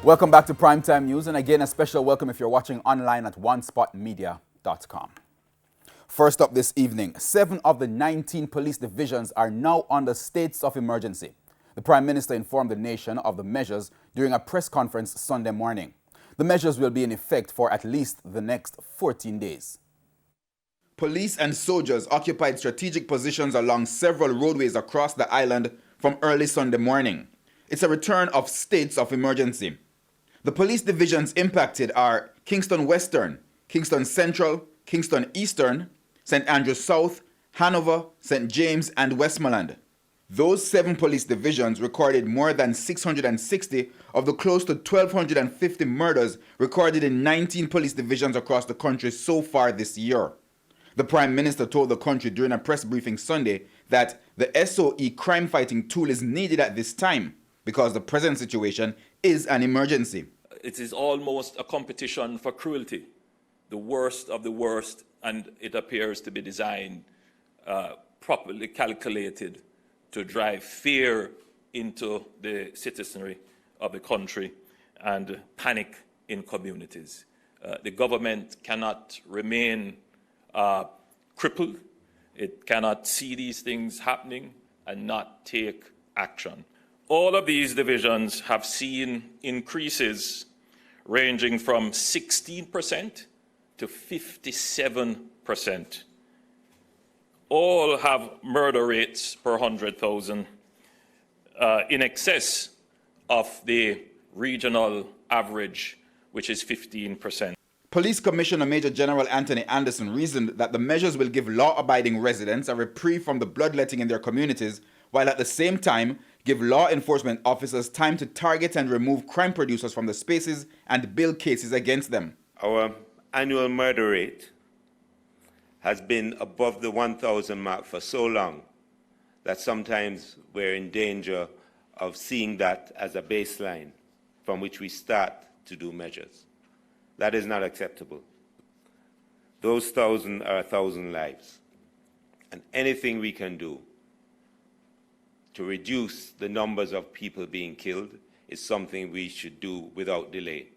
Welcome back to Primetime News, and again, a special welcome if you're watching online at onespotmedia.com. First up this evening, 7 of the 19 police divisions are now under states of emergency. The Prime Minister informed the nation of the measures during a press conference Sunday morning. The measures will be in effect for at least the next 14 days. Police and soldiers occupied strategic positions along several roadways across the island from early Sunday morning. It's a return of states of emergency. The police divisions impacted are Kingston Western, Kingston Central, Kingston Eastern, St. Andrews South, Hanover, St. James, and Westmoreland. Those 7 police divisions recorded more than 660 of the close to 1,250 murders recorded in 19 police divisions across the country so far this year. The Prime Minister told the country during a press briefing Sunday that the SOE crime-fighting tool is needed at this time because the present situation is an emergency. It is almost a competition for cruelty, the worst of the worst, and it appears to be designed, properly calculated to drive fear into the citizenry of the country and panic in communities. The government cannot remain crippled. It cannot see these things happening and not take action. All of these divisions have seen increases ranging from 16% to 57%. All have murder rates per 100,000 in excess of the regional average, which is 15%. Police Commissioner Major General Anthony Anderson reasoned that the measures will give law-abiding residents a reprieve from the bloodletting in their communities, while at the same time give law enforcement officers time to target and remove crime producers from the spaces and build cases against them. Our annual murder rate has been above the 1,000 mark for so long that sometimes we're in danger of seeing that as a baseline from which we start to do measures. That is not acceptable. Those 1,000 are 1,000 lives. And anything we can do to reduce the numbers of people being killed is something we should do without delay.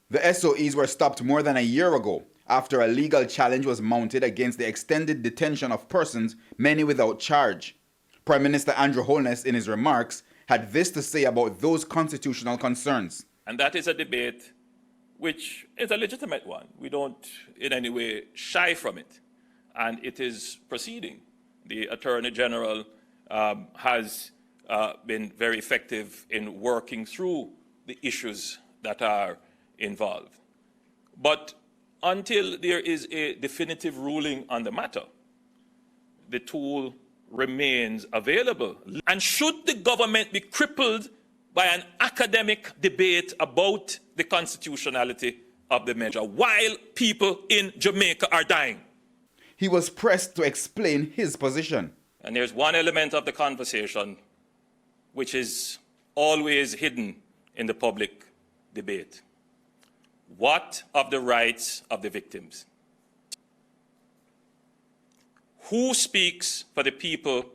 The SOEs were stopped more than a year ago after a legal challenge was mounted against the extended detention of persons, many without charge. Prime Minister Andrew Holness, in his remarks, had this to say about those constitutional concerns. And that is a debate which is a legitimate one. We don't in any way shy from it. And it is proceeding. The Attorney General has been very effective in working through the issues that are involved. But until there is a definitive ruling on the matter, the tool remains available. And should the government be crippled by an academic debate about the constitutionality of the measure while people in Jamaica are dying? He was pressed to explain his position. And there's one element of the conversation which is always hidden in the public debate. What of the rights of the victims? Who speaks for the people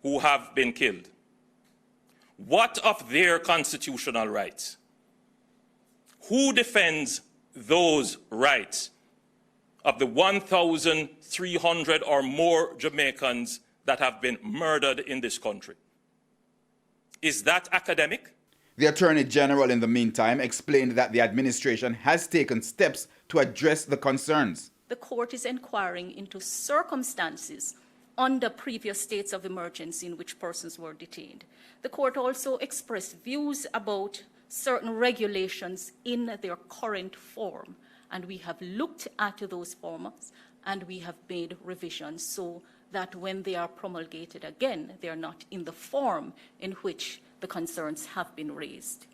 who have been killed? What of their constitutional rights? Who defends those rights of the 1,300 or more Jamaicans that have been murdered in this country? Is that academic? The Attorney General, in the meantime, explained that the administration has taken steps to address the concerns. The court is inquiring into circumstances under previous states of emergency in which persons were detained. The court also expressed views about certain regulations in their current form, and we have looked at those forms and we have made revisions so that when they are promulgated again, they are not in the form in which the concerns have been raised.